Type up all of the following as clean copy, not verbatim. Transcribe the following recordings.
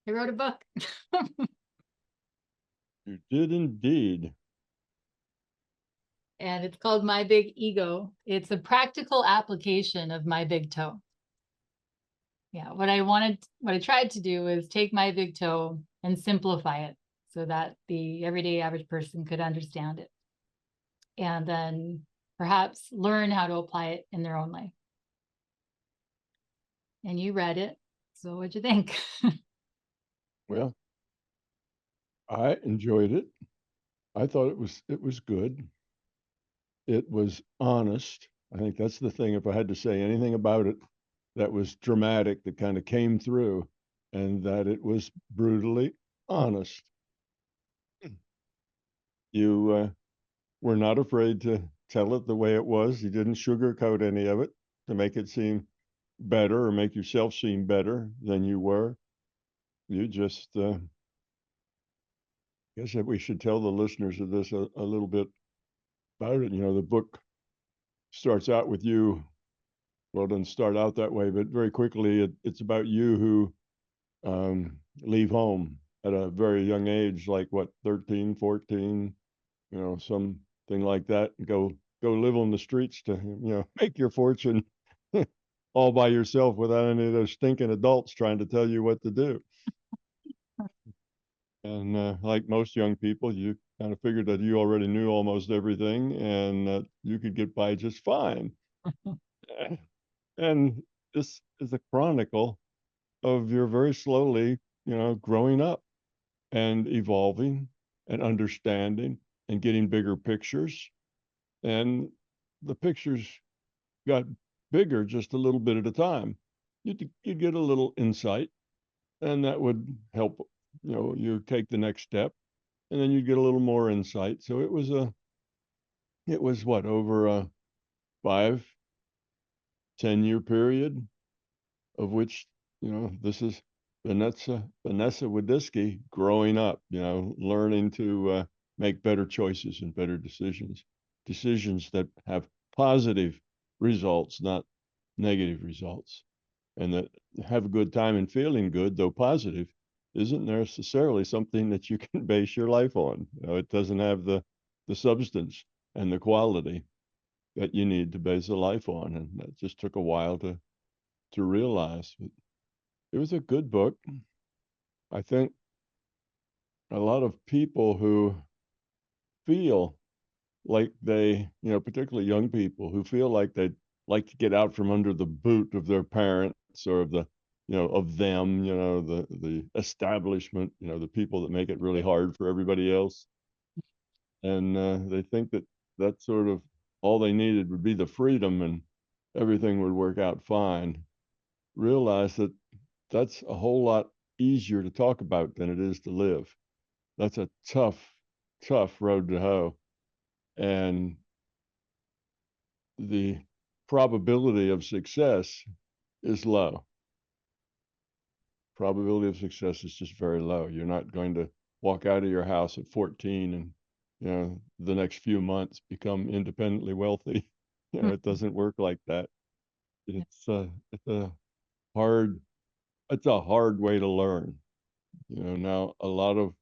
I wrote a book. You did indeed. And it's called My Big Ego. It's a practical application of My Big Toe. Yeah, what I tried to do is take My Big Toe and simplify it so that the everyday average person could understand it and then perhaps learn how to apply it in their own life. And you read it. So what'd you think? Well, I enjoyed it. I thought it was good. It was honest. I think that's the thing. If I had to say anything about it that was dramatic, that kind of came through, and that it was brutally honest. You were not afraid to tell it the way it was. You didn't sugarcoat any of it to make it seem better or make yourself seem better than you were. You just, guess that we should tell the listeners of this a little bit about it. The book starts out with you. Well, it doesn't start out that way, but very quickly it's about you who leave home at a very young age, like what, 13, 14, something like that, and go live on the streets to, make your fortune all by yourself without any of those stinking adults trying to tell you what to do. And like most young people, you kind of figured that you already knew almost everything and that you could get by just fine. And this is a chronicle of your very slowly, growing up and evolving and understanding and getting bigger pictures. And the pictures got bigger just a little bit at a time. You'd get a little insight, and that would help, you take the next step, and then you'd get a little more insight. So it was what, over a 5, 10 year period, of which, this is Vanessa Wideski growing up, learning to make better choices and better decisions that have positive results, not negative results, and that have a good time and feeling good, though positive, isn't necessarily something that you can base your life on. It doesn't have the substance and the quality that you need to base a life on, and that just took a while to realize. But it was a good book. I think a lot of people who feel like they, particularly young people who feel like they'd like to get out from under the boot of their parents or of the, of them, the establishment, the people that make it really hard for everybody else. And they think that that's sort of all they needed would be the freedom and everything would work out fine. Realize that that's a whole lot easier to talk about than it is to live. That's a tough road to hoe. And the probability of success is low. Probability of success is just very low. You're not going to walk out of your house at 14 and, the next few months become independently wealthy. It doesn't work like that. It's a hard, it's a hard way to learn. Now a lot of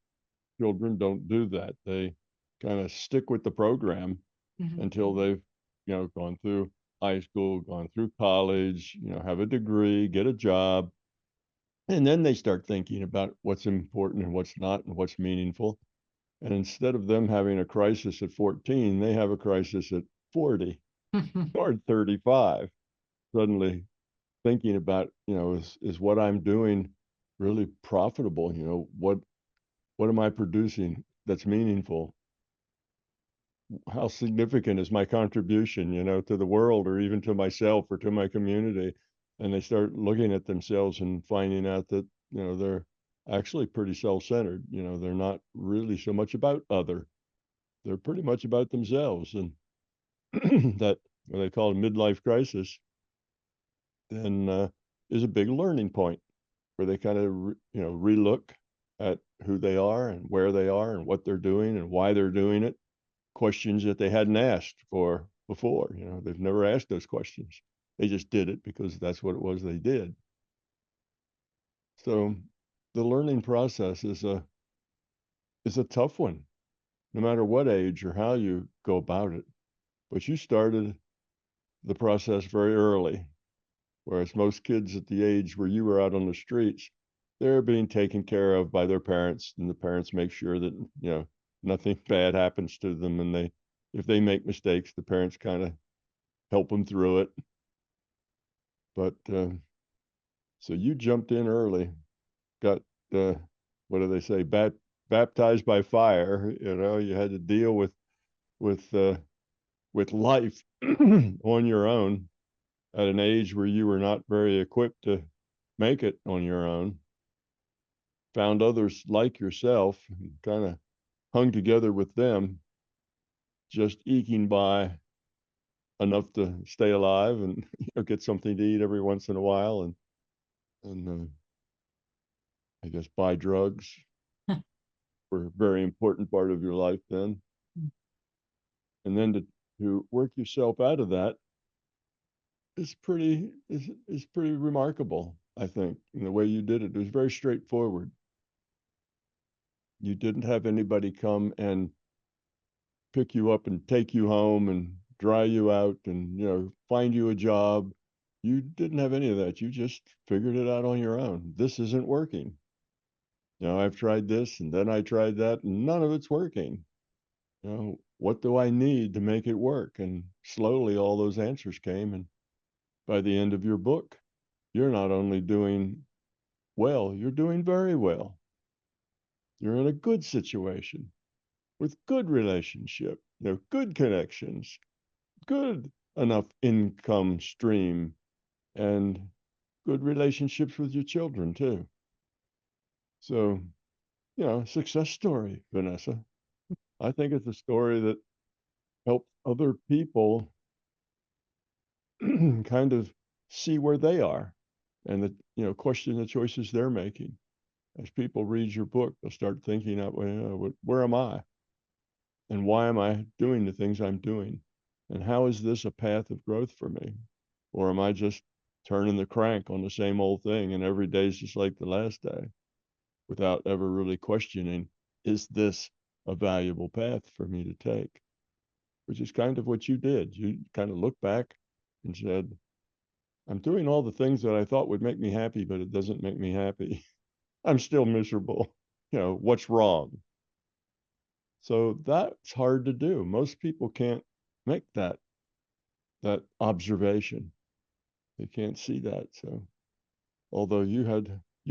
children don't do that. They kind of stick with the program until they've, gone through high school, gone through college, have a degree, get a job, and then they start thinking about what's important and what's not and what's meaningful. And instead of them having a crisis at 14, they have a crisis at 40 or 35. Suddenly thinking about, is what I'm doing really profitable? What am I producing that's meaningful? How significant is my contribution, to the world or even to myself or to my community? And they start looking at themselves and finding out that, they're actually pretty self-centered. They're not really so much about other. They're pretty much about themselves. And that, what they call a midlife crisis, then is a big learning point where they kind of, relook at who they are and where they are and what they're doing and why they're doing it. Questions that they hadn't asked for before. They've never asked those questions. They just did it because that's what it was they did. So the learning process is a tough one, no matter what age or how you go about it. But you started the process very early, whereas most kids at the age where you were out on the streets, they're being taken care of by their parents, and the parents make sure that, nothing bad happens to them. And if they make mistakes, the parents kind of help them through it. But so you jumped in early, got what do they say, baptized by fire. You had to deal with with life on your own at an age where you were not very equipped to make it on your own. Found others like yourself, and kind of hung together with them, just eking by enough to stay alive and get something to eat every once in a while, and I guess buy drugs were a very important part of your life then. And then to work yourself out of that is pretty remarkable, I think, in the way you did it. It was very straightforward. You didn't have anybody come and pick you up and take you home and dry you out and, find you a job. You didn't have any of that. You just figured it out on your own. This isn't working. I've tried this and then I tried that and none of it's working. What do I need to make it work? And slowly all those answers came. And by the end of your book, you're not only doing well, you're doing very well. You're in a good situation with good relationship, good connections, good enough income stream, and good relationships with your children too. So, success story, Vanessa. I think it's a story that helps other people kind of see where they are and question the choices they're making. As people read your book, they'll start thinking out, well, where am I? And why am I doing the things I'm doing? And how is this a path of growth for me? Or am I just turning the crank on the same old thing and every day is just like the last day without ever really questioning, is this a valuable path for me to take? Which is kind of what you did. You kind of looked back and said, I'm doing all the things that I thought would make me happy, but it doesn't make me happy. I'm still miserable. What's wrong? So that's hard to do. Most people can't make that observation. They can't see that. So although you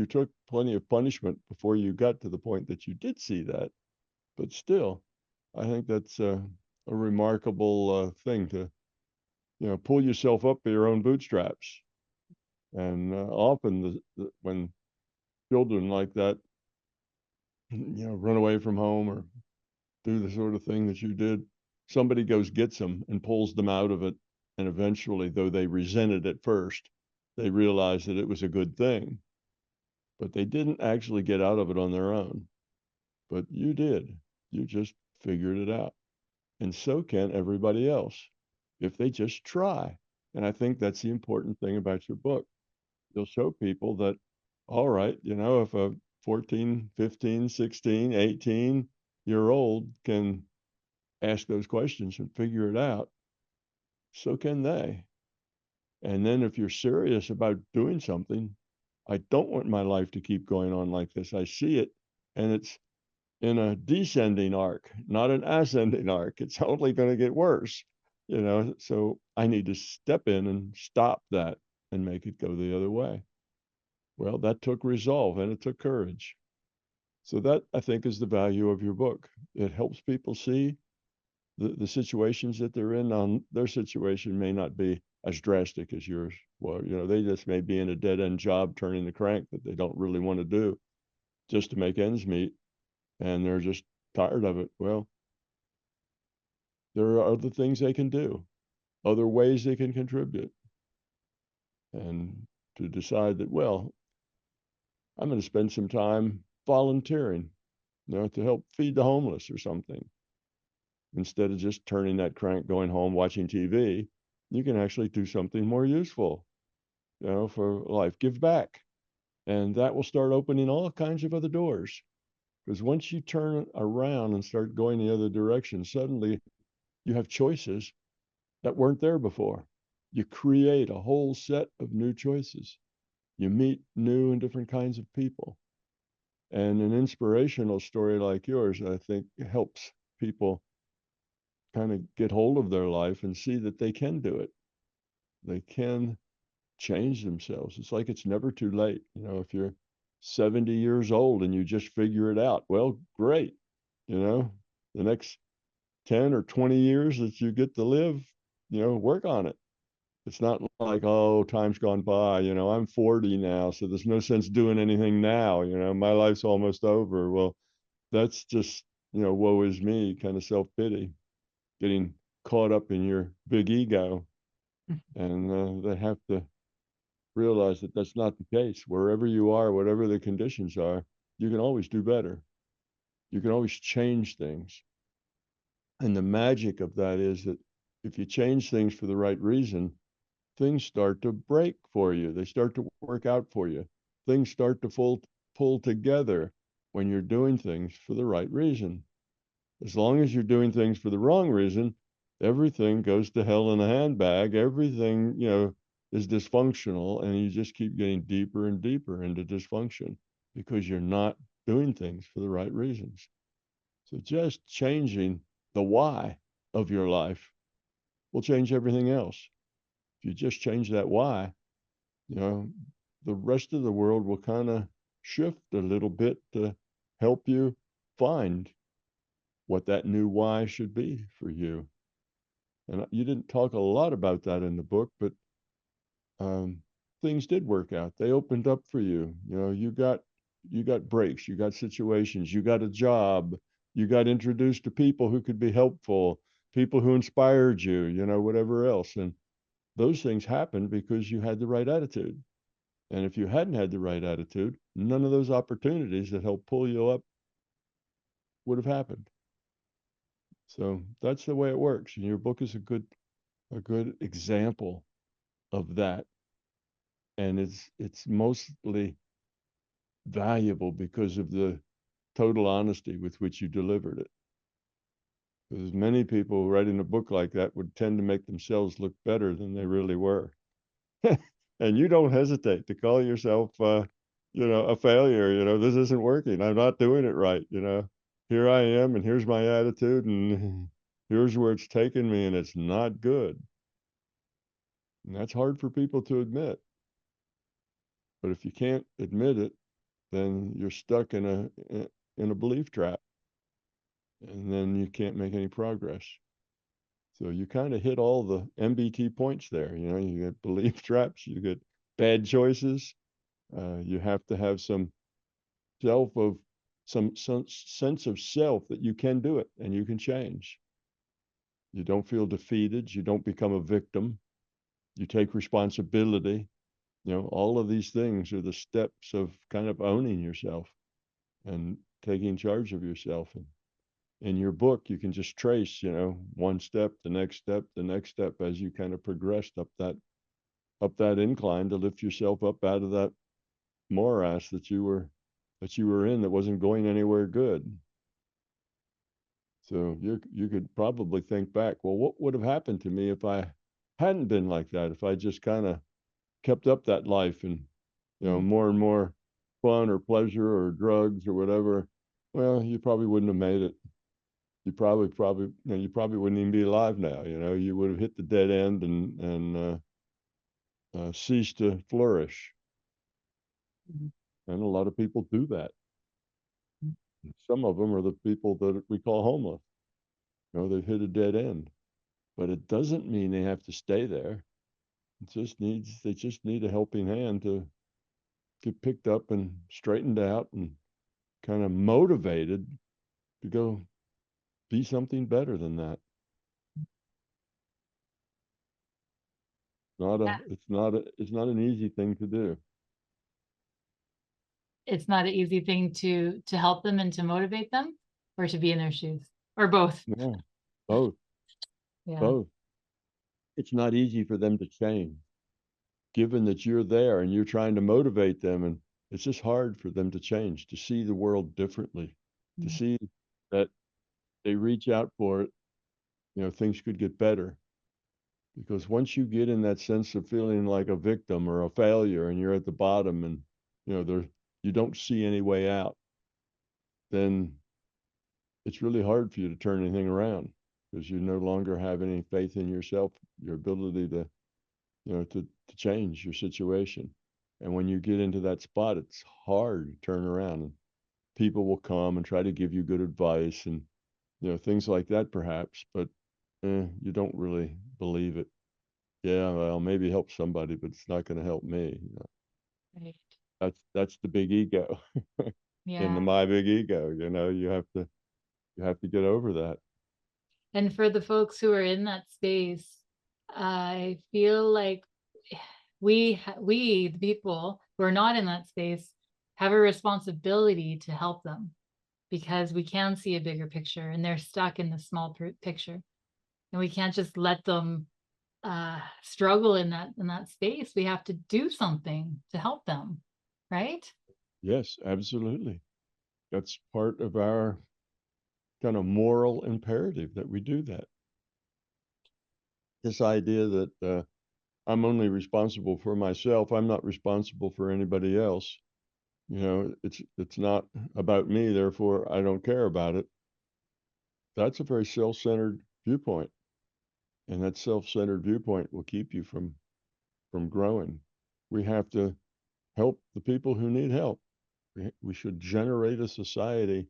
took plenty of punishment before you got to the point that you did see that, but still, I think that's a remarkable thing to pull yourself up by your own bootstraps. And often when children like that, run away from home or do the sort of thing that you did, somebody goes gets them and pulls them out of it. And eventually, though they resented it first, they realized that it was a good thing. But they didn't actually get out of it on their own. But you did. You just figured it out. And so can everybody else if they just try. And I think that's the important thing about your book. You'll show people that, all right, if a 14, 15, 16, 18-year-old can ask those questions and figure it out, so can they. And then if you're serious about doing something, I don't want my life to keep going on like this. I see it, and it's in a descending arc, not an ascending arc. It's only going to get worse, so I need to step in and stop that and make it go the other way. Well, that took resolve and it took courage. So that, I think, is the value of your book. It helps people see the situations that they're in. Their situation may not be as drastic as yours. Well, they just may be in a dead-end job turning the crank that they don't really want to do just to make ends meet, and they're just tired of it. Well, there are other things they can do, other ways they can contribute, and to decide that, well, I'm going to spend some time volunteering, to help feed the homeless or something. Instead of just turning that crank, going home, watching TV, you can actually do something more useful, for life. Give back. And that will start opening all kinds of other doors. Because once you turn around and start going the other direction, suddenly you have choices that weren't there before. You create a whole set of new choices. You meet new and different kinds of people. And an inspirational story like yours, I think, helps people kind of get hold of their life and see that they can do it. They can change themselves. It's like it's never too late. If you're 70 years old and you just figure it out, well, great. The next 10 or 20 years that you get to live, work on it. It's not like, oh, time's gone by. I'm 40 now, so there's no sense doing anything now. My life's almost over. Well, that's just, woe is me kind of self-pity, getting caught up in your big ego. And they have to realize that that's not the case. Wherever you are, whatever the conditions are, you can always do better. You can always change things. And the magic of that is that if you change things for the right reason, things start to break for you. They start to work out for you. Things start to pull together when you're doing things for the right reason. As long as you're doing things for the wrong reason, everything goes to hell in a handbag. Everything, is dysfunctional, and you just keep getting deeper and deeper into dysfunction because you're not doing things for the right reasons. So just changing the why of your life will change everything else. If you just change that why, the rest of the world will kind of shift a little bit to help you find what that new why should be for you. And you didn't talk a lot about that in the book, but things did work out. They opened up for you. You got breaks, you got situations, you got a job, you got introduced to people who could be helpful, people who inspired you, whatever else. And those things happened because you had the right attitude. And if you hadn't had the right attitude, none of those opportunities that helped pull you up would have happened. So that's the way it works. And your book is a good example of that. And it's mostly valuable because of the total honesty with which you delivered it. Because many people writing a book like that would tend to make themselves look better than they really were. And you don't hesitate to call yourself, a failure. This isn't working. I'm not doing it right. Here I am, and here's my attitude, and here's where it's taken me, and it's not good. And that's hard for people to admit. But if you can't admit it, then you're stuck in a belief trap, and then you can't make any progress. So you kind of hit all the MBT points there. You get belief traps, you get bad choices. You have to have some sense of self that you can do it and you can change. You don't feel defeated. You don't become a victim. You take responsibility. All of these things are the steps of kind of owning yourself and taking charge of yourself. And in your book, you can just trace, one step, the next step, the next step as you kind of progressed up that incline to lift yourself up out of that morass that you were in that wasn't going anywhere good. So you could probably think back, well, what would have happened to me if I hadn't been like that? If I just kind of kept up that life and, more and more fun or pleasure or drugs or whatever, well, you probably wouldn't have made it. You probably, you probably wouldn't even be alive now. You would have hit the dead end and ceased to flourish. Mhm. And a lot of people do that. Some of them are the people that we call homeless. They've hit a dead end, but it doesn't mean they have to stay there. They just need a helping hand to get picked up and straightened out and kind of motivated to go be something better than that. Yeah. It's not an easy thing to do. It's not an easy thing to help them and to motivate them, or to be in their shoes, or both. No, both, Yeah. both. It's not easy for them to change, given that you're there and you're trying to motivate them and it's just hard for them to change, to see the world differently, to Mm. see that they reach out for it, things could get better. Because once you get in that sense of feeling like a victim or a failure and you're at the bottom and, there, you don't see any way out, then it's really hard for you to turn anything around because you no longer have any faith in yourself, your ability to, to change your situation. And when you get into that spot, it's hard to turn around and people will come and try to give you good advice and, things like that perhaps, but you don't really believe it. Yeah, well, maybe help somebody, but it's not going to help me. Right. That's the big ego in the Yeah. my big ego. You have to get over that. And for the folks who are in that space, I feel like we, the people who are not in that space, have a responsibility to help them because we can see a bigger picture and they're stuck in the small picture. And we can't just let them struggle in that space. We have to do something to help them, right? Yes, absolutely. That's part of our kind of moral imperative that we do that. This idea that I'm only responsible for myself, I'm not responsible for anybody else. It's not about me, therefore I don't care about it. That's a very self-centered viewpoint, and that self-centered viewpoint will keep you from growing. We have to help the people who need help. We should generate a society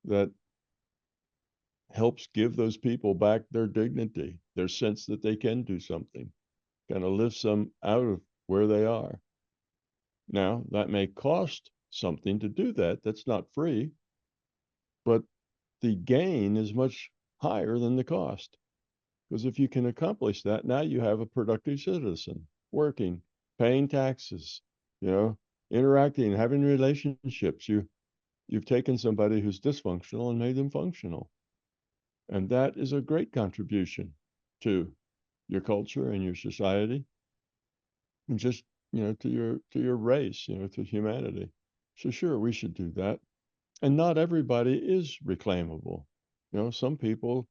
that helps give those people back their dignity, their sense that they can do something, kind of lifts them out of where they are. Now, that may cost something to do that. That's not free, but the gain is much higher than the cost. Because if you can accomplish that, now you have a productive citizen working, paying taxes, you know, interacting, having relationships. You've taken somebody who's dysfunctional and made them functional. And that is a great contribution to your culture and your society and just, to your race, to humanity. So sure, we should do that. And not everybody is reclaimable. Some people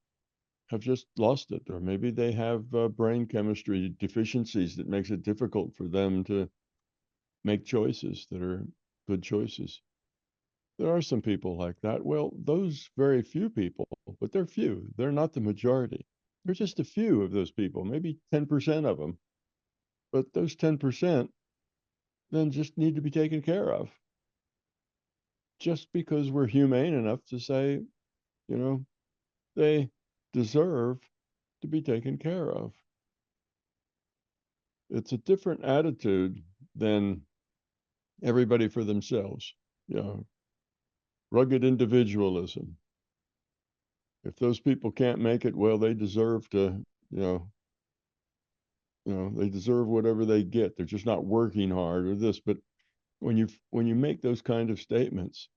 have just lost it, or maybe they have brain chemistry deficiencies that makes it difficult for them to make choices that are good choices. There are some people like that. Well, those very few people, but they're few. They're not the majority. There's just a few of those people, maybe 10% of them. But those 10% then just need to be taken care of. Just because we're humane enough to say, you know, they deserve to be taken care of. It's a different attitude than everybody for themselves, rugged individualism. If those people can't make it, well, they deserve to, they deserve whatever they get. They're just not working hard or this. But when you make those kind of statements,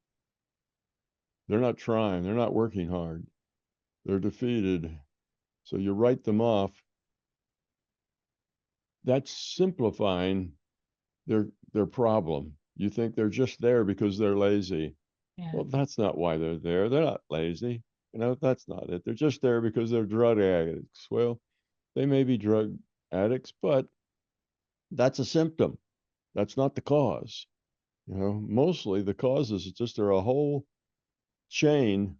they're not trying, they're not working hard, they're defeated. So you write them off. That's simplifying their problem. You think they're just there because they're lazy. Yeah. Well, that's not why they're there. They're not lazy. That's not it. They're just there because they're drug addicts. Well, they may be drug addicts, but that's a symptom. That's not the cause. Mostly the causes just are a whole chain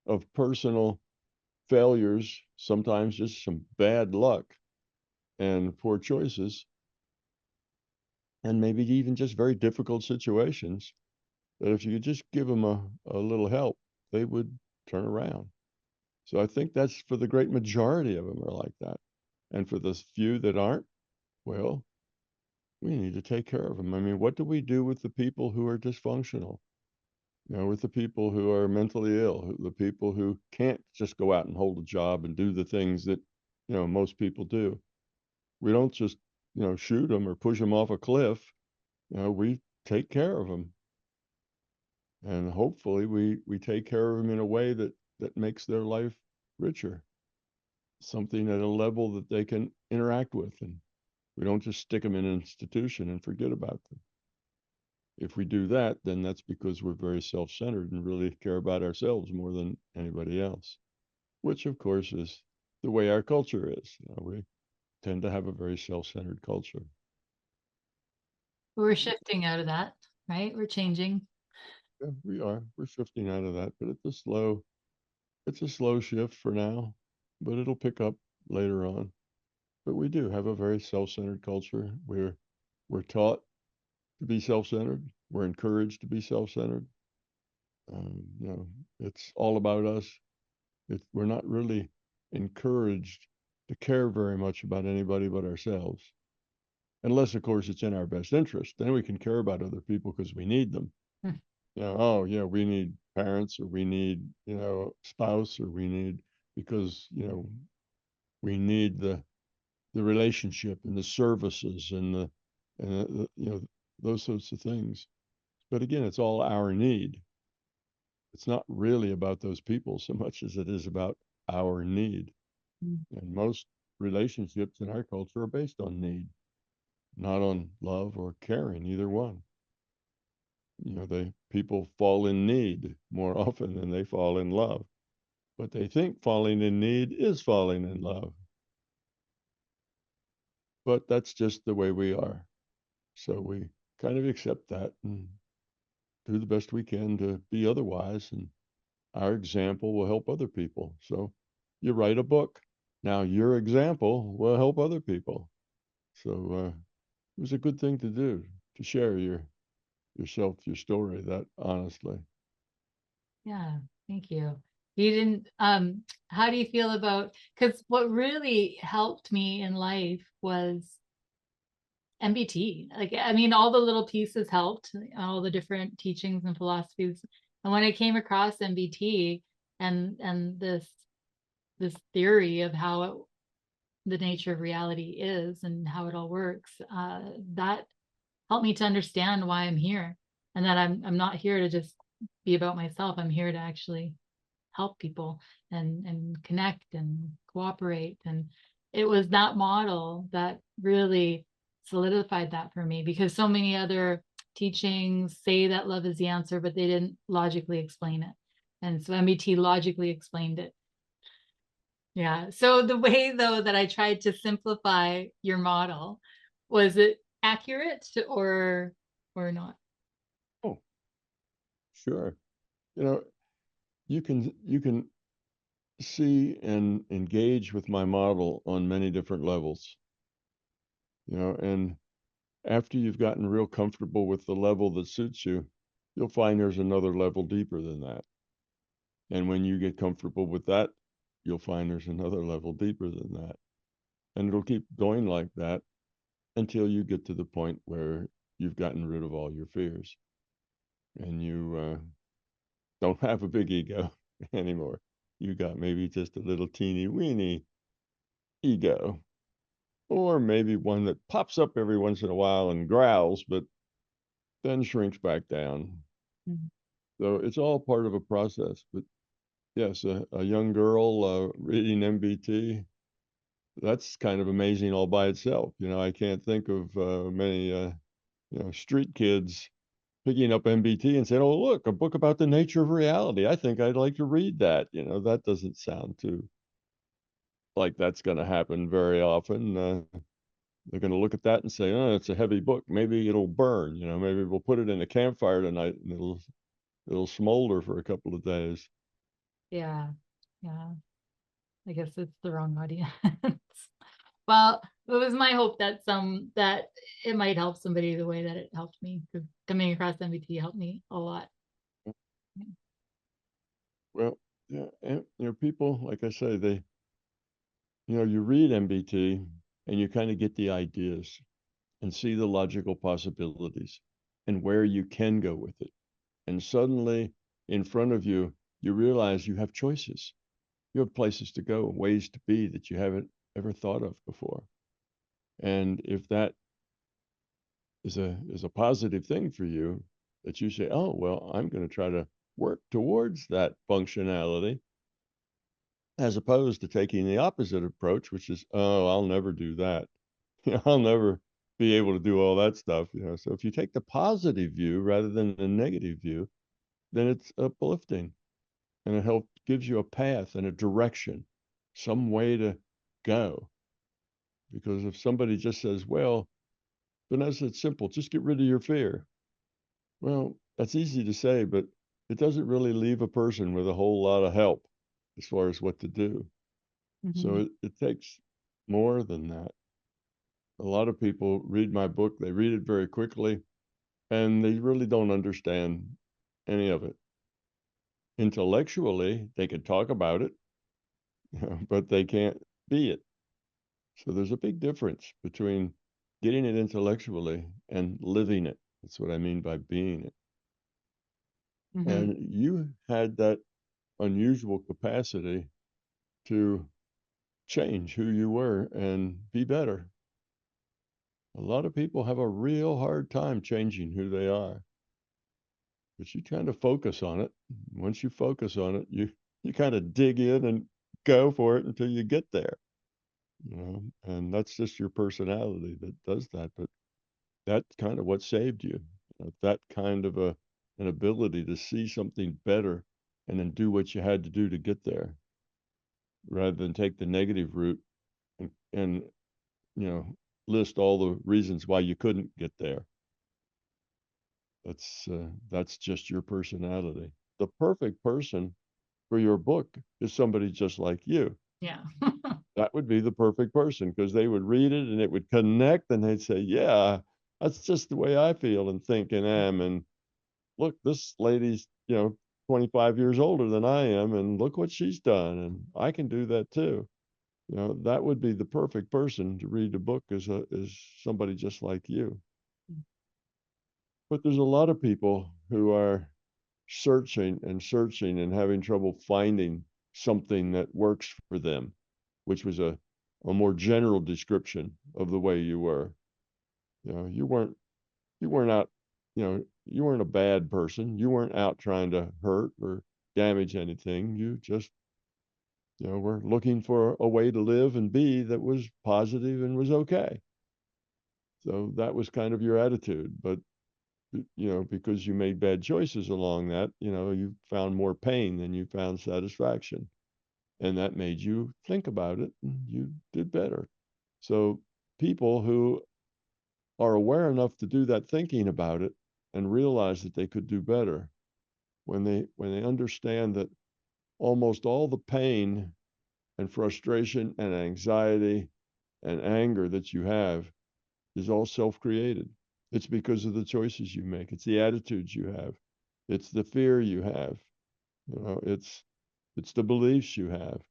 of personal failures, sometimes just some bad luck and poor choices, and maybe even just very difficult situations that if you could just give them a little help, they would turn around. So I think that's for the great majority of them are like that. And for the few that aren't, well, we need to take care of them. I mean, what do we do with the people who are dysfunctional? With the people who are mentally ill, the people who can't just go out and hold a job and do the things that, most people do. We don't just, shoot them or push them off a cliff. We take care of them. And hopefully we take care of them in a way that makes their life richer, something at a level that they can interact with. And we don't just stick them in an institution and forget about them. if we do that, then that's because we're very self-centered and really care about ourselves more than anybody else, which of course is the way our culture is. We tend to have a very self-centered culture. We're shifting out of that, right? We're changing. Yeah, we are. We're shifting out of that, but it's a slow shift for now, but it'll pick up later on. But we do have a very self-centered culture. We're taught to be self-centered. We're encouraged to be self-centered. You know, it's all about us. We're not really encouraged to care very much about anybody but ourselves, unless, of course, it's in our best interest. Then we can care about other people because we need them. Hmm. Oh, yeah, we need parents, or we need, spouse, or we need, because, we need the relationship and the services and those sorts of things. But again, it's all our need. It's not really about those people so much as it is about our need. Mm. And most relationships in our culture are based on need, not on love or caring, either one. People fall in need more often than they fall in love, but they think falling in need is falling in love. But that's just the way we are. So we kind of accept that and do the best we can to be otherwise. And our example will help other people. So you write a book. Now your example will help other people. So it was a good thing to do, to share your story that honestly. Yeah, thank you. You didn't, how do you feel about, because what really helped me in life was MBT. Like, I mean, all the little pieces helped, all the different teachings and philosophies. And when I came across MBT and this theory of how the nature of reality is and how it all works, that helped me to understand why I'm here, and that I'm not here to just be about myself. I'm here to actually help people and connect and cooperate. And it was that model that really solidified that for me, because so many other teachings say that love is the answer, but they didn't logically explain it. And so MBT logically explained it. Yeah. So the way though that I tried to simplify your model, was it accurate or not? Oh, sure. You know, you can see and engage with my model on many different levels. And after you've gotten real comfortable with the level that suits you, you'll find there's another level deeper than that. And when you get comfortable with that, you'll find there's another level deeper than that. And it'll keep going like that until you get to the point where you've gotten rid of all your fears and you don't have a big ego anymore. You got maybe just a little teeny weeny ego, or maybe one that pops up every once in a while and growls, but then shrinks back down. Mhm. So it's all part of a process. But yes, a young girl reading MBT, that's kind of amazing all by itself. I can't think of many, street kids picking up MBT and saying, "Oh, look, a book about the nature of reality. I think I'd like to read that." That doesn't sound too like that's going to happen very often. They're going to look at that and say, "Oh, it's a heavy book. Maybe it'll burn. Maybe we'll put it in a campfire tonight and it'll smolder for a couple of days." Yeah. Yeah. I guess it's the wrong audience. Well, it was my hope that that it might help somebody the way that it helped me, because coming across MBT helped me a lot. Well, yeah, and people, like I say, you read MBT and you kind of get the ideas and see the logical possibilities and where you can go with it. And suddenly in front of you, you realize you have choices. You have places to go, ways to be that you haven't ever thought of before. And if that is a positive thing for you, that you say, "Oh, well, I'm going to try to work towards that functionality," as opposed to taking the opposite approach, which is, "Oh, I'll never do that. I'll never be able to do all that stuff, So if you take the positive view rather than the negative view, then it's uplifting, and it helps gives you a path and a direction, some way to go. Because if somebody just says, well, Vanessa, it's simple, just get rid of your fear. Well, that's easy to say, but it doesn't really leave a person with a whole lot of help as far as what to do. So Mhm. it takes more than that. A lot of people read my book, they read it very quickly, and they really don't understand any of it. Intellectually, they can talk about it, but they can't be it. So there's a big difference between getting it intellectually and living it. That's what I mean by being it. Mhm. And you had that unusual capacity to change who you were and be better. A lot of people have a real hard time changing who they are, but you kind of focus on it. Once you focus on it, you kind of dig in and go for it until you get there, and that's just your personality that does that. But that's kind of what saved you, that kind of an ability to see something better and then do what you had to do to get there rather than take the negative route and you know list all the reasons why you couldn't get there. That's just your personality. The perfect person for your book is somebody just like you. Yeah. That would be the perfect person because they would read it and it would connect and they'd say, yeah, that's just the way I feel and think and am. And look, this lady's, 25 years older than I am, and look what she's done. And I can do that too. That would be the perfect person to read the book is somebody just like you. But there's a lot of people who are searching and having trouble finding something that works for them, which was a more general description of the way you were. You weren't out, you weren't a bad person. You weren't out trying to hurt or damage anything. You just, were looking for a way to live and be that was positive and was okay. So that was kind of your attitude. But because you made bad choices along that, you found more pain than you found satisfaction. And that made you think about it and you did better. So people who are aware enough to do that thinking about it and realize that they could do better, when they understand that almost all the pain and frustration and anxiety and anger that you have is all self-created. It's because of the choices you make. It's the attitudes you have. It's the fear you have. It's the beliefs you have.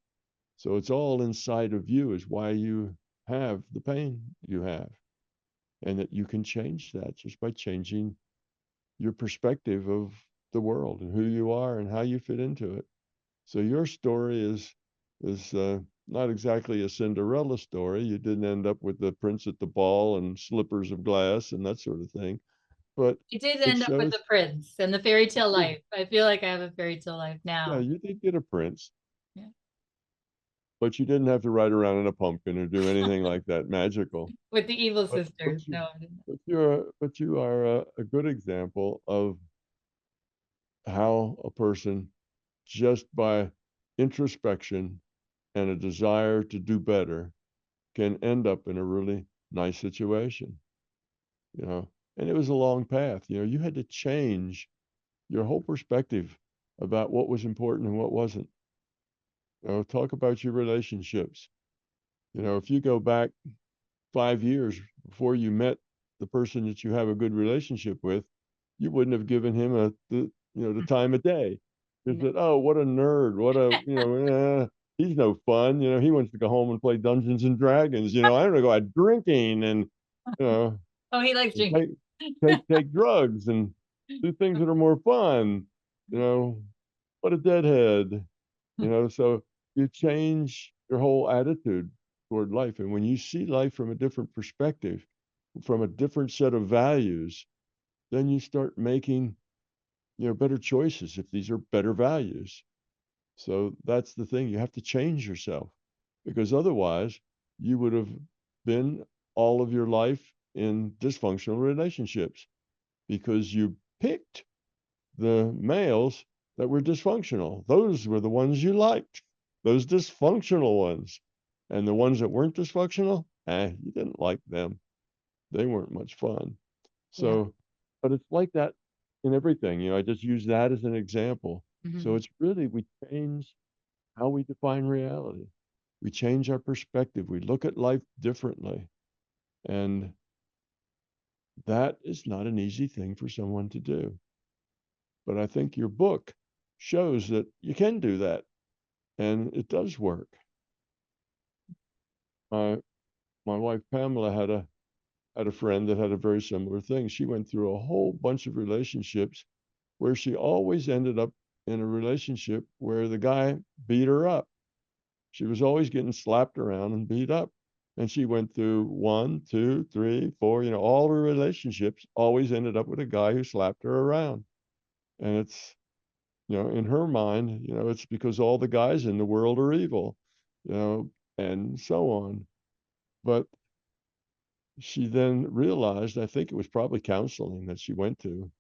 So it's all inside of you is why you have the pain you have. And that you can change that just by changing your perspective of the world and who you are and how you fit into it. So your story is not exactly a Cinderella story. You didn't end up with the prince at the ball and slippers of glass and that sort of thing. But I did it end up with shows, the prince and the fairy tale life. I feel like I have a fairy tale life yeah, now. you did get a prince, Yeah. but you didn't have to ride around in a pumpkin or do anything like that magical. With the evil But sisters. No, I didn't. you are a good example of how a person just by introspection and a desire to do better can end up in a really nice situation, you know. And it was a long path. You had to change your whole perspective about what was important and what wasn't. Talk about your relationships. If you go back 5 years before you met the person that you have a good relationship with, you wouldn't have given him the time of day. You No. said, "Oh, what a nerd! What a he's no fun. He wants to go home and play Dungeons and Dragons. I'm gonna go out drinking and you know Oh, he likes and drinking. take drugs and do things that are more fun. You know, what a deadhead. So you change your whole attitude toward life. And when you see life from a different perspective, from a different set of values, then you start making, better choices if these are better values. So that's the thing. You have to change yourself because otherwise you would have been all of your life in dysfunctional relationships because you picked the males that were dysfunctional. Those were the ones you liked, those dysfunctional ones. And the ones that weren't dysfunctional, you didn't like them. They weren't much fun. Yeah. So, but it's like that in everything. I just use that as an example. So it's really, we change how we define reality. We change our perspective. We look at life differently. And that is not an easy thing for someone to do. But I think your book shows that you can do that and it does work. My my wife Pamela had a friend that had a very similar thing. She went through a whole bunch of relationships where she always ended up in a relationship where the guy beat her up. She was always getting slapped around and beat up. And she went through 1, 2, 3, 4, all her relationships always ended up with a guy who slapped her around. And it's, in her mind, it's because all the guys in the world are evil, and so on. But she then realized, I think it was probably counseling that she went to,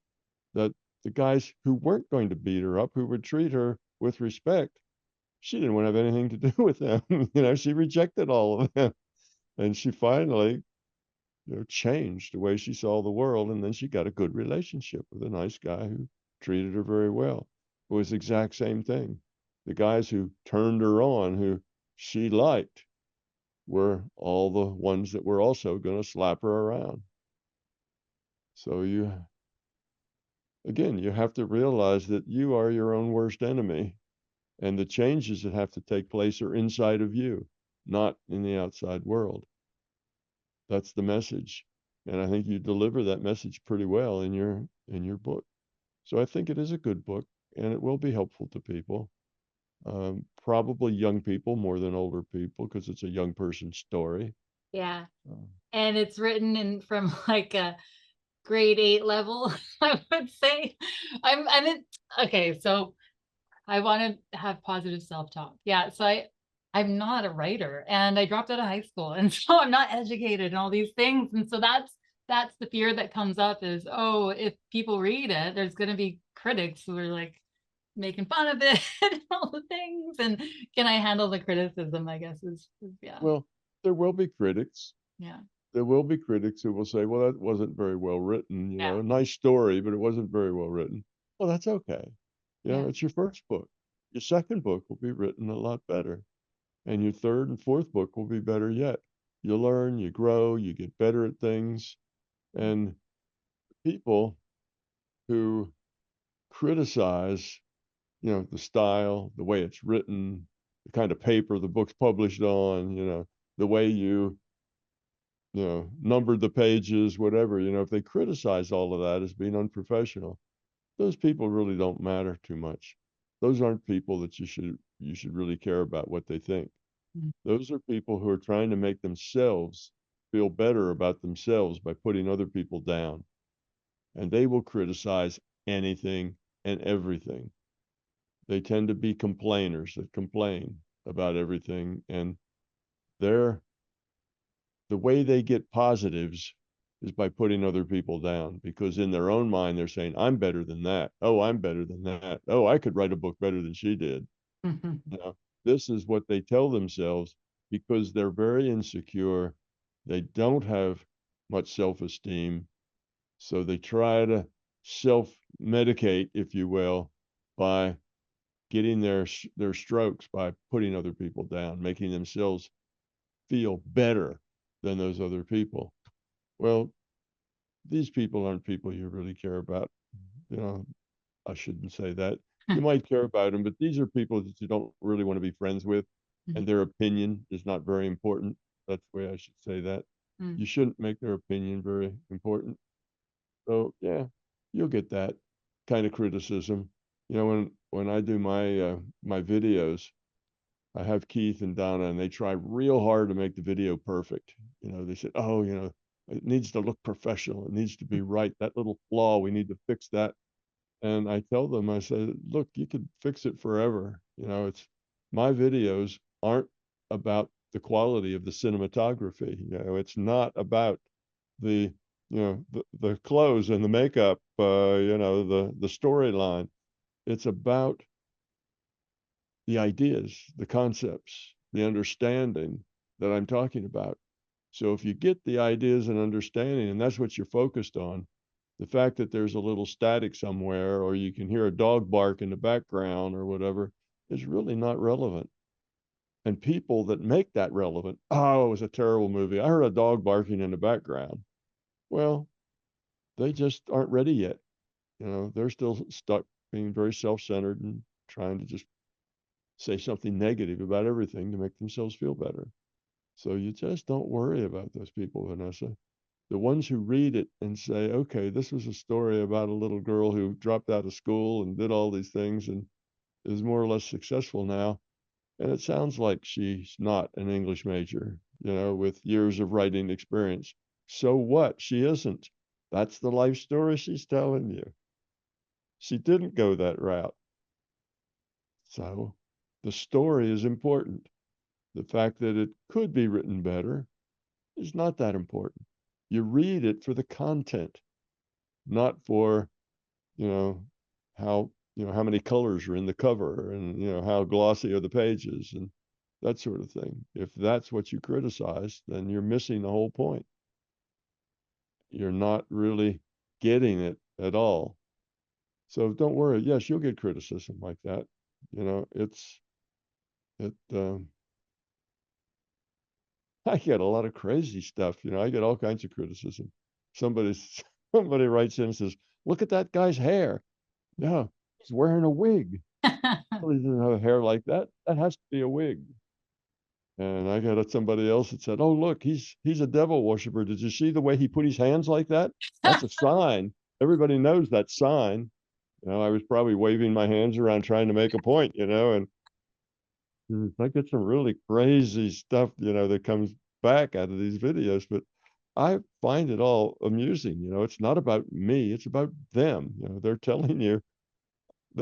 that the guys who weren't going to beat her up, who would treat her with respect, she didn't want to have anything to do with them. She rejected all of them. And she finally, changed the way she saw the world. And then she got a good relationship with a nice guy who treated her very well. It was the exact same thing. The guys who turned her on, who she liked, were all the ones that were also going to slap her around. So you have to realize that you are your own worst enemy. And the changes that have to take place are inside of you, not in the outside world. That's the message. And I think you deliver that message pretty well in your book. So I think it is a good book and it will be helpful to people. Probably young people more than older people because it's a young person's story. Yeah. And it's written in from like a grade 8 level, I would say. I'm in, okay, so I want to have positive self-talk. Yeah, so I'm not a writer and I dropped out of high school and so I'm not educated and all these things. And so that's the fear that comes up is, oh, if people read it, there's going to be critics who are like making fun of it and all the things. And can I handle the criticism, I guess is yeah. Well, there will be critics. Yeah. There will be critics who will say, well, that wasn't very well written, Yeah. nice story, but it wasn't very well written. Well, that's okay. Yeah. It's your first book. Your second book will be written a lot better. And your third and fourth book will be better yet. You learn, you grow, you get better at things. And people who criticize, the style, the way it's written, the kind of paper the book's published on, the way numbered the pages, whatever, if they criticize all of that as being unprofessional, those people really don't matter too much. Those aren't people that you should really care about what they think. Those are people who are trying to make themselves feel better about themselves by putting other people down. And they will criticize anything and everything. They tend to be complainers that complain about everything. And the way they get positives is by putting other people down because in their own mind, they're saying, I'm better than that. Oh, I'm better than that. Oh, I could write a book better than she did. This is what they tell themselves because they're very insecure. They don't have much self-esteem. So they try to self-medicate, if you will, by getting their strokes by putting other people down, making themselves feel better than those other people. Well, these people aren't people you really care about. I shouldn't say that. You might care about them, but these are people that you don't really want to be friends with, and their opinion is not very important. That's the way I should say that. You shouldn't make their opinion very important. So yeah, you'll get that kind of criticism. When I do my videos, I have Keith and Donna, and they try real hard to make the video perfect. They said, "Oh, it needs to look professional. It needs to be right. That little flaw, we need to fix that." And I tell them, I said, "Look, you could fix it forever. It's my videos aren't about the quality of the cinematography. It's not about the, the clothes and the makeup, the storyline. It's about the ideas, the concepts, the understanding that I'm talking about. So if you get the ideas and understanding, and that's what you're focused on, the fact that there's a little static somewhere, or you can hear a dog bark in the background or whatever, is really not relevant. And people that make that relevant, oh, it was a terrible movie, I heard a dog barking in the background. Well, they just aren't ready yet. They're still stuck being very self-centered and trying to just say something negative about everything to make themselves feel better. So you just don't worry about those people, Vanessa. The ones who read it and say, okay, this was a story about a little girl who dropped out of school and did all these things and is more or less successful now. And it sounds like she's not an English major, with years of writing experience. So what? She isn't. That's the life story she's telling you. She didn't go that route. So the story is important. The fact that it could be written better is not that important. You read it for the content, not for, you know, how many colors are in the cover and, how glossy are the pages and that sort of thing. If that's what you criticize, then you're missing the whole point. You're not really getting it at all. So don't worry. Yes, you'll get criticism like that. It, I get a lot of crazy stuff. I get all kinds of criticism. Somebody, somebody writes in and says, look at that guy's hair. Yeah, he's wearing a wig. Well, he doesn't have hair like that. That has to be a wig. And I got somebody else that said, oh, look, he's a devil worshiper. Did you see the way he put his hands like that? That's a sign. Everybody knows that sign. I was probably waving my hands around trying to make a point, and I get some really crazy stuff, that comes back out of these videos, but I find it all amusing. It's not about me, it's about them. They're telling you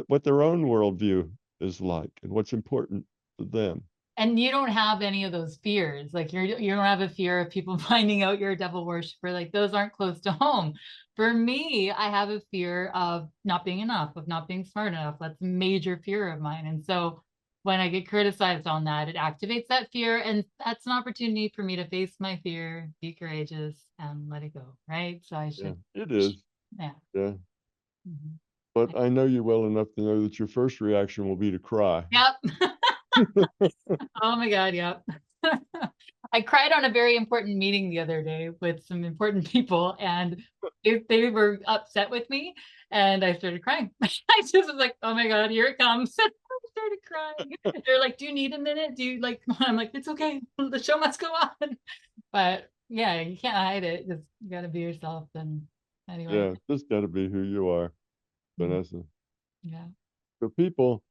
what their own worldview is like and what's important to them. And you don't have any of those fears. Like you don't have a fear of people finding out you're a devil worshiper. Like those aren't close to home. For me, I have a fear of not being enough, of not being smart enough. That's a major fear of mine. And so when I get criticized on that, it activates that fear. And that's an opportunity for me to face my fear, be courageous, and let it go. Right. So I Yeah, should, it is. yeah. Yeah. Mhm. But I know you well enough to know that your first reaction will be to cry. Yep. Oh my God, yep. I cried on a very important meeting the other day with some important people, and they were upset with me, and I started crying. I just was like, oh my God, here it comes. I started crying. They're like, do you need a minute? Do you like, I'm like, it's okay. The show must go on. But yeah, you can't hide it. Just you gotta be yourself. And anyway. Yeah, just got to be who you are, Mhm. Vanessa. Yeah. For people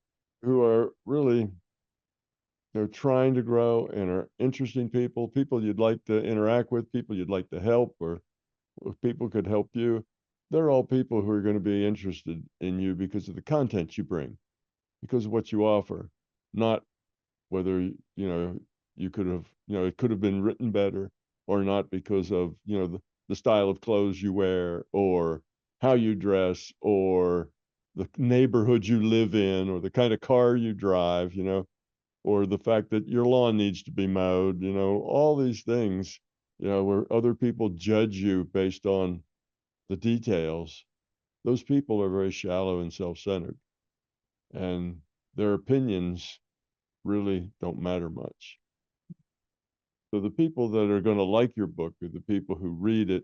who are really, trying to grow and are interesting people you'd like to interact with, people you'd like to help, or if people could help you, they're all people who are going to be interested in you because of the content you bring, because of what you offer, not whether, you could have, it could have been written better or not because of, the style of clothes you wear or how you dress or the neighborhood you live in or the kind of car you drive, or the fact that your lawn needs to be mowed, all these things, where other people judge you based on the details. Those people are very shallow and self-centered, and their opinions really don't matter much. So the people that are going to like your book are the people who read it,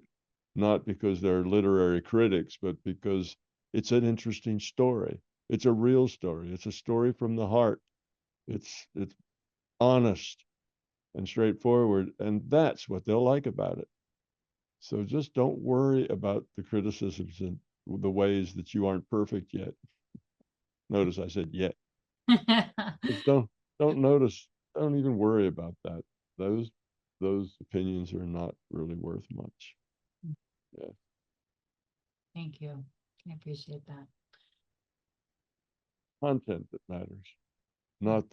not because they're literary critics, but because it's an interesting story. It's a real story. It's a story from the heart. It's honest and straightforward, and that's what they'll like about it. So just don't worry about the criticisms and the ways that you aren't perfect yet. Notice I said yet. Just don't notice, don't even worry about that. Those those opinions are not really worth much. Yeah. Thank you. I appreciate that. Content that matters, not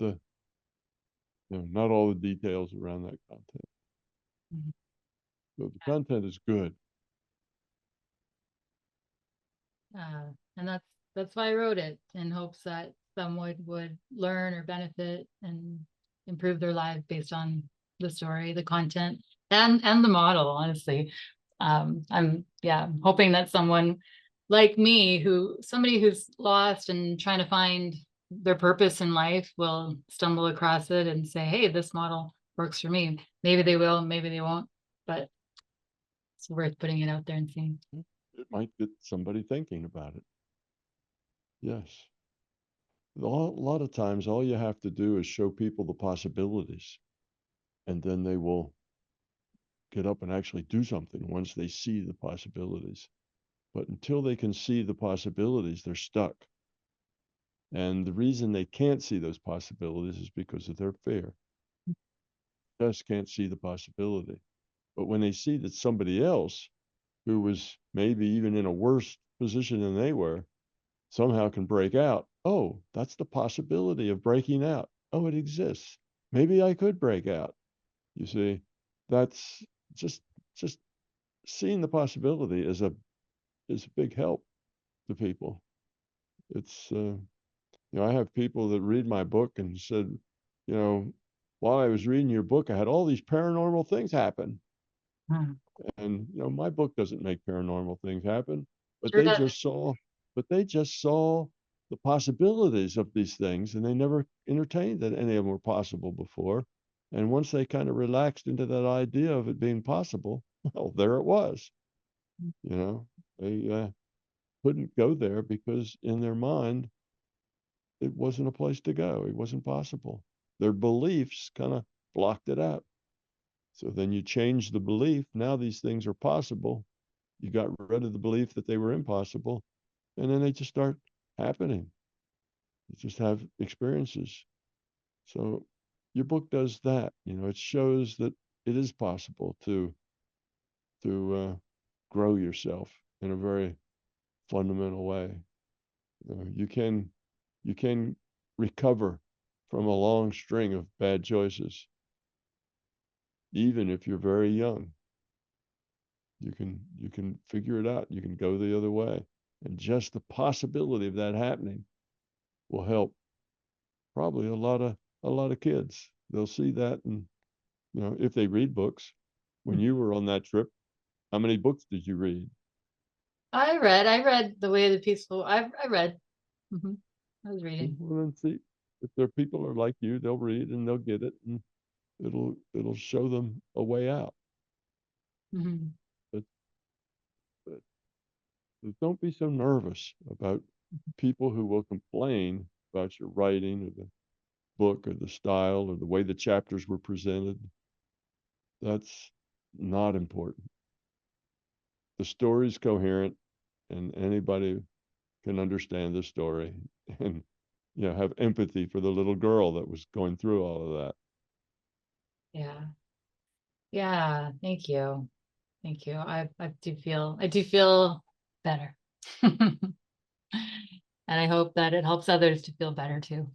not all the details around that content. Mhm. So the content is good. And that's why I wrote it, in hopes that someone would learn or benefit and improve their lives based on the story, the content, and the model, honestly. I'm hoping that someone like me, somebody who's lost and trying to find their purpose in life, will stumble across it and say, hey, this model works for me. Maybe they will, maybe they won't, but it's worth putting it out there and seeing. It might get somebody thinking about it. Yes. A lot of times, all you have to do is show people the possibilities, and then they will get up and actually do something once they see the possibilities. But until they can see the possibilities, they're stuck. And the reason they can't see those possibilities is because of their fear. Just can't see the possibility. But when they see that somebody else who was maybe even in a worse position than they were somehow can break out, oh, that's the possibility of breaking out. Oh, it exists. Maybe I could break out. You see, that's just seeing the possibility is a big help to people. It's I have people that read my book and said, you know, while I was reading your book, I had all these paranormal things happen. Hmm. And my book doesn't make paranormal things happen, but Sure they does. just saw, the possibilities of these things, and they never entertained that any of them were possible before. And once they kind of relaxed into that idea of it being possible, well, there it was. They couldn't go there because in their mind it wasn't a place to go. It wasn't possible. Their beliefs kind of blocked it out. So then you change the belief. Now these things are possible. You got rid of the belief that they were impossible, and then they just start happening. You just have experiences. So your book does that. It shows that it is possible to grow yourself in a very fundamental way. You can recover from a long string of bad choices, even if you're very young. You can figure it out. You can go the other way, and just the possibility of that happening will help probably a lot of kids. They'll see that, and if they read books. When you were on that trip, how many books did you read? I read The Way of the Peaceful. I read. hmm I was reading. Well, then see, if their people are like you, they'll read and they'll get it, and it'll show them a way out. hmm But, but don't be so nervous about people who will complain about your writing or the book or the style or the way the chapters were presented. That's not important. The story's coherent, and anybody can understand the story and have empathy for the little girl that was going through all of that. Yeah. Yeah. Thank you. Thank you. I do feel better. And I hope that it helps others to feel better too.